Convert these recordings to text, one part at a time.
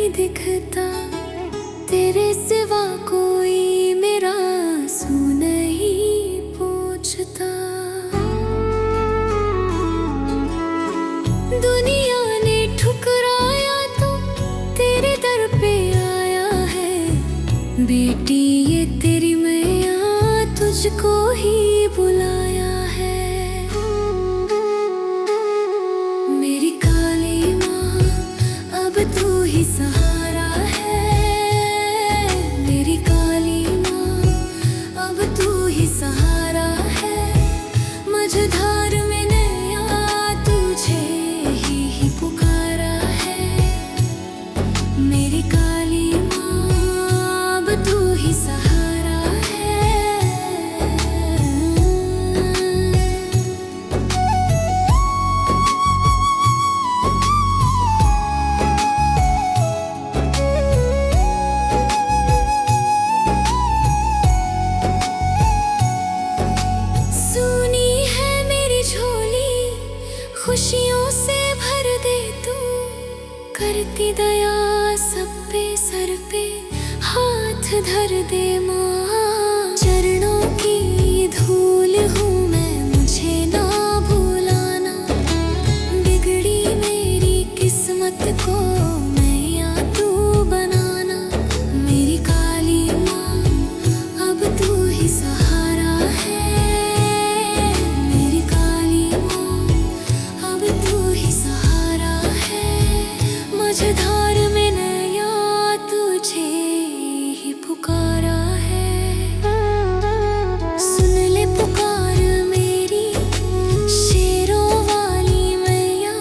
नहीं दिखता, तेरे सिवा कोई मेरा आंसू नहीं पूछता। दुनिया ने ठुकराया तो तेरे दर पे आया है, बेटी ये तेरी मैया तुझको ही बुलाया है। मेरी काली माँ अब तू ही सहारा है, मेरी काली माँ अब तू ही सहारा है। मझधार में नैया तुझे ही पुकारा है, मेरी काली माँ अब तू ही सहारा है। सुनी है मेरी झोली, खुशियों से भर दे तू, करती दया सब पे सर पे हाथ धर दे माँ। चरणों की धूल हूँ मैं, मुझे ना भूलाना, बिगड़ी मेरी किस्मत को मैया तू बनाना। मेरी काली माँ अब तू ही सहारा है, मेरी काली माँ अब तू ही सहारा है। मझधार में नैया तुझे ही पुकारा है। सुन ले पुकार मेरी शेरों वाली मैया,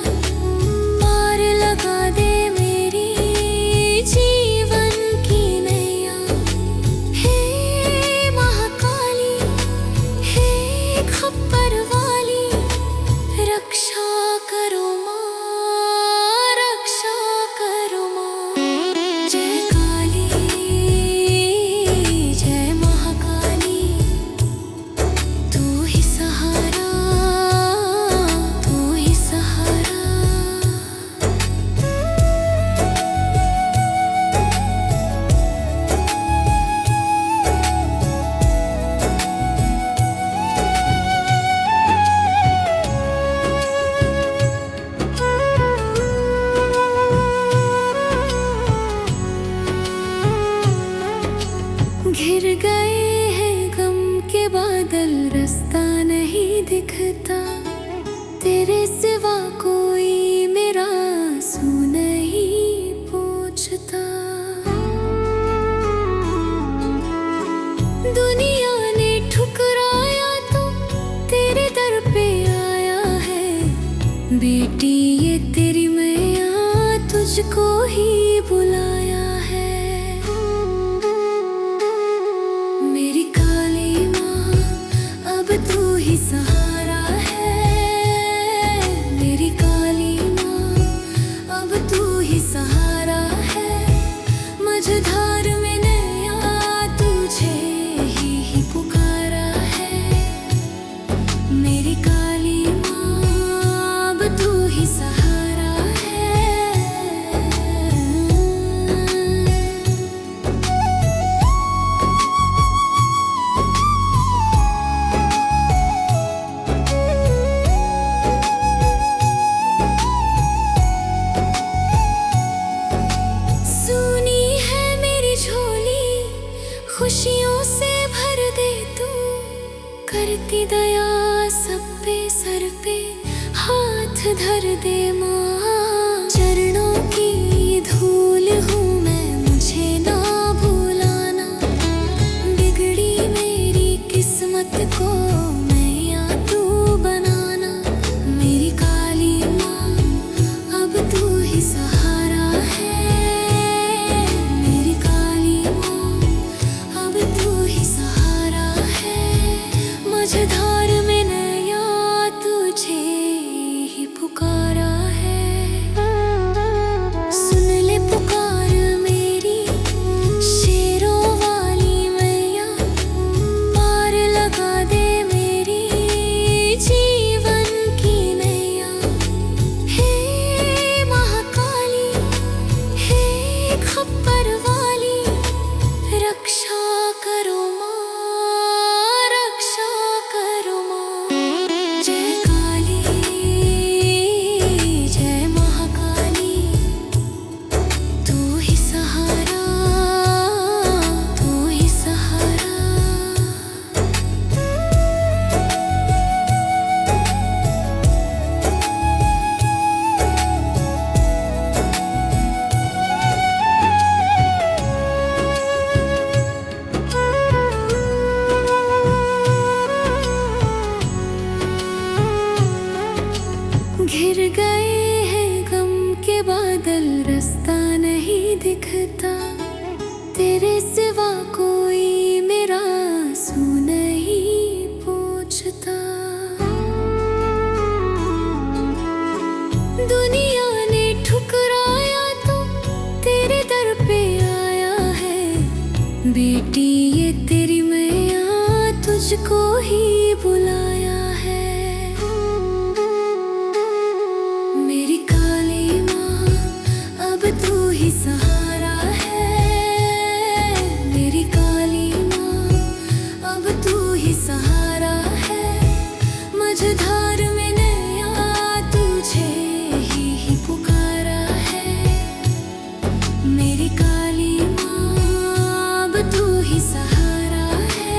पार लगा दे मेरी जीवन की नैया। हे महाकाली, हे खप्पर वाली, रक्षा करो माँ, रक्षा करो माँ। जय काली, जय महाकाली, तू ही सहारा, तू ही सहारा। घिर गए हैं गम के बादल, रास्ता नहीं दिखता, तेरे सिवा कोई मेरा आंसू नहीं पूछता। दुनिया ने ठुकराया तो तेरे दर पे आया है, बेटी ये तेरी मैया तुझको ही बुलाया है। मेरी काली माँ अब तू ही सहारा है, मेरी काली माँ अब तू ही सहारा है। मझधार में नैया तुझे ही पुकारा है, मेरी काली माँ अब तू ही सहारा है। सुनी है मेरी झोली, खुशियों से भर दे तू, करती दया सब पे सर पे हाथ धर दे माँ। चरणों की धूल हूँ मैं, मुझे ना भूलाना, बिगड़ी मेरी किस्मत को मैया तू बनाना। मेरी काली माँ अब तू ही सहारा है, मेरी काली माँ अब तू ही सहारा है। मझधार में नैया तुझे ही पुकारा नहीं दिखता, तेरे सिवा कोई मेरा आंसू नहीं पूछता। दुनिया ने ठुकराया तो तेरे दर पे आया है, बेटी ये तेरी मैया तुझको ही बुलाया है। मेरी काली माँ अब तू ही सहारा है, मेरी काली माँ अब तू ही सहारा है। मझधार में नैया तुझे ही पुकारा है, मेरी काली माँ अब तू ही सहारा है।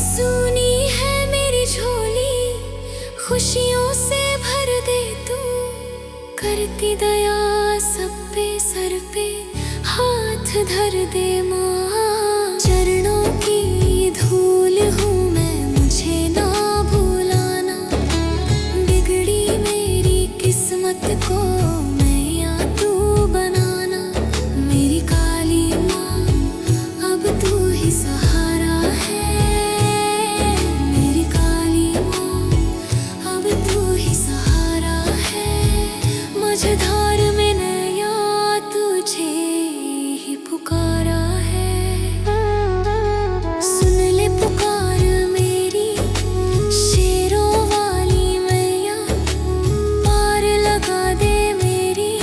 सुनी है मेरी झोली, खुशियों से भर दे तू, करती दया सब पे सर पे हाथ धर दे माँ। चरणों की धूल हूँ मैं, मुझे ना भूलाना, बिगड़ी मेरी किस्मत को मैया तू बनाना। मेरी काली माँ अब तू ही सहारा है, मेरी काली माँ अब तू ही सहारा है। मझधार में नैया तुझे ही पुकारा है। सुन ले पुकार मेरी शेरों वाली मैया, पार लगा दे मेरी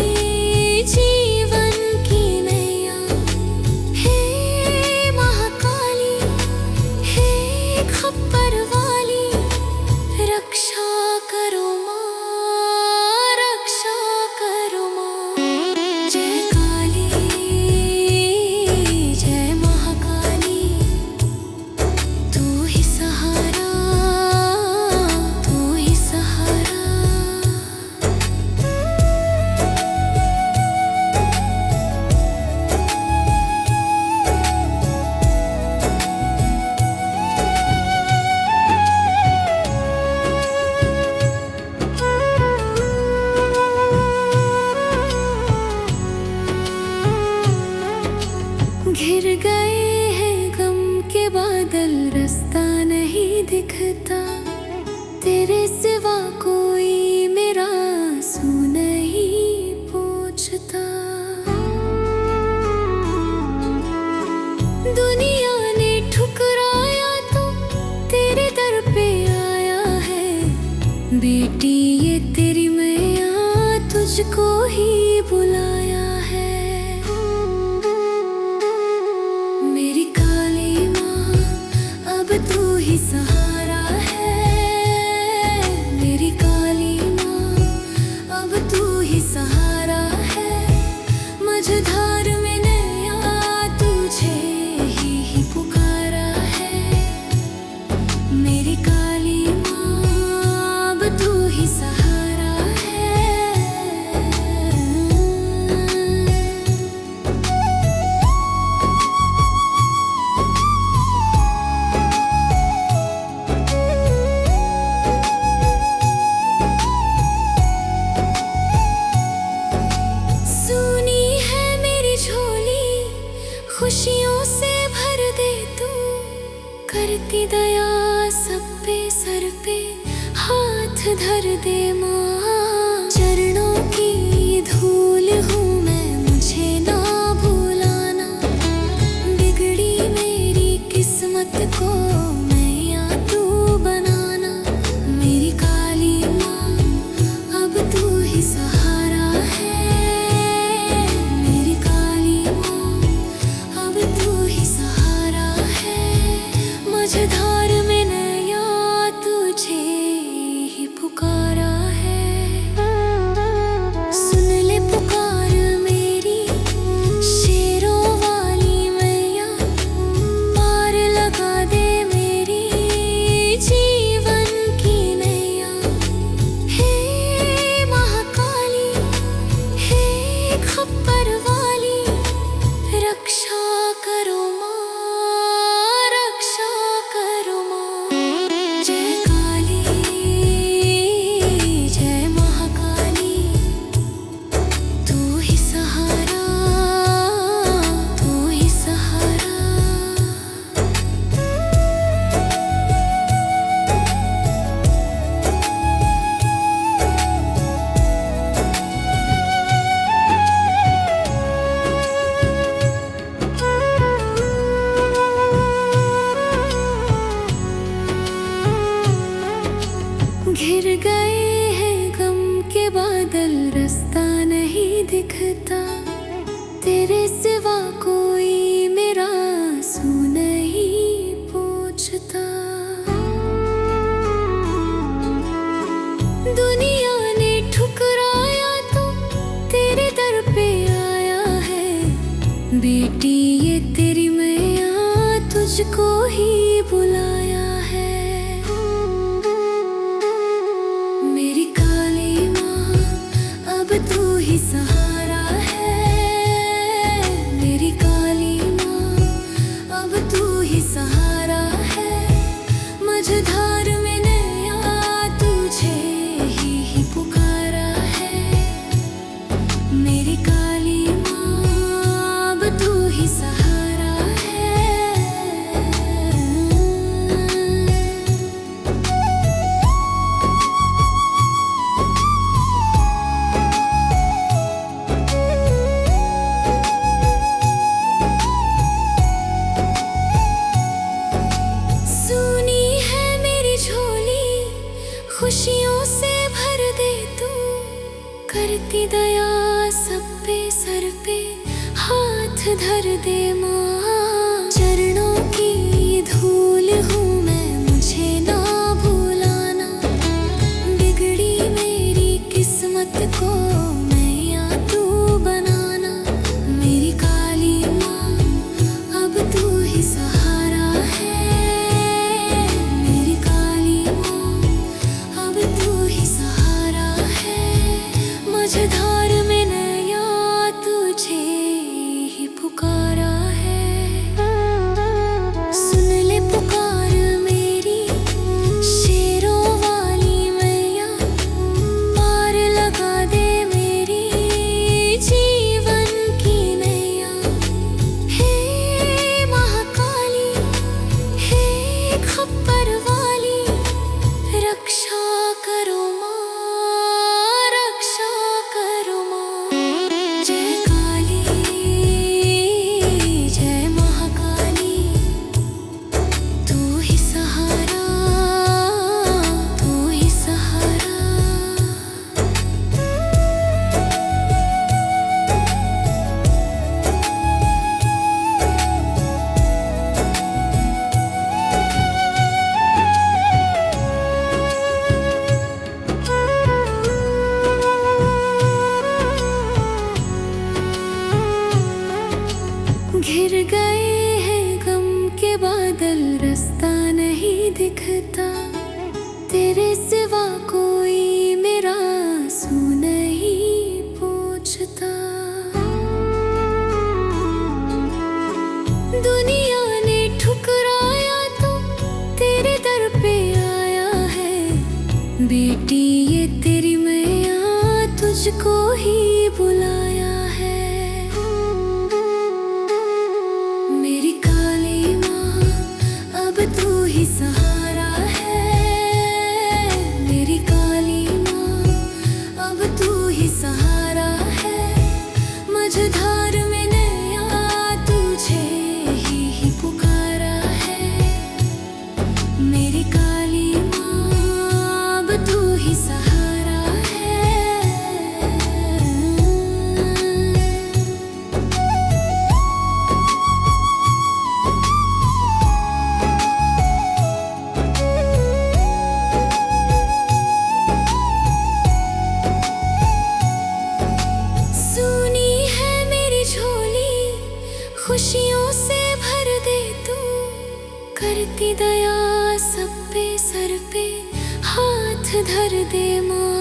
जीवन की नैया। हे महाकाली, हे खप्पर वाली, रक्षा करो माँ, रक्षा करो माँ। जय काली, जय महाकाली, तू ही सहारा, तू ही सहारा। घिर गए हैं गम के बादल, रास्ता नहीं दिखता, तेरे सिवा कोई मेरा आंसू नहीं पूछता। दुनिया ने ठुकराया तो तेरे दर पे आया है, बेटी ये तेरी मैया तुझको ही बुलाया है। मेरी काली माँ अब तू ही सहारा है, मेरी काली माँ अब तू ही सहारा है। मझधार में नैया तुझे ही पुकारा है, मेरी काली माँ अब तू ही सहारा है। सुनी है मेरी झोली, खुशियों से भर दे तू, करती दया सब पे सर पे हाथ धर दे माँ। चरणों की धूल हूँ मैं, मुझे ना भूलाना, बिगड़ी मेरी किस्मत को मैया तू बनाना। मेरी काली माँ अब तू ही सहारा है, मेरी काली माँ अब तू ही सहारा है। मझधार में नैया तुझे ही पुकारा है। दिखता, तेरे सिवा कोई मेरा आंसू नहीं पूछता। दुनिया ने ठुकराया तो तेरे दर पे आया है, बेटी ये तेरी मैया तुझको ही बुलाया है। मेरी काली माँ अब तू ही सहारा है, मेरी काली माँ अब तू ही सहारा है। मझधार में नैया तुझे ही पुकारा है, मेरी काली माँ अब तू ही सहारा है। सुनी है मेरी झोली, खुशियों से भर दे तू, करती दया सब पे सर पे हाथ धर दे माँ। चरणों की धूल हूँ मैं, मुझे ना भूलाना, बिगड़ी मेरी किस्मत को मैया तू बनाना। मेरी काली माँ अब तू ही सहारा है, मेरी काली माँ अब तू ही सहारा है। मझधार में नैया तुझे ही पुकारा है। सुन ले पुकार मेरी शेरों वाली मैया, पार लगा दे मेरी जीवन की नैया। हे महाकाली, हे खप्पर वाली, रक्षा करो माँ, रक्षा करो माँ। जय काली, जय महाकाली, तू ही सहारा, तू ही सहारा। घिर गए हैं गम के बादल, रास्ता नहीं दिखता, तेरे सिवा कोई मेरा आंसू नहीं पूछता। दुनिया ने ठुकराया तो तेरे दर पे आया है, बेटी ये तेरी मैया तुझको ही बुलाया है। मेरी काली माँ अब तू ही सहारा है, मेरी काली माँ अब तू ही सहारा है। मझधार में नैया तुझे ही पुकारा है, मेरी काली माँ अब तू ही सहारा है। सुनी है मेरी झोली, खुशियों से भर दे तू, करती दया सब पे सर पे हाथ धर दे माँ।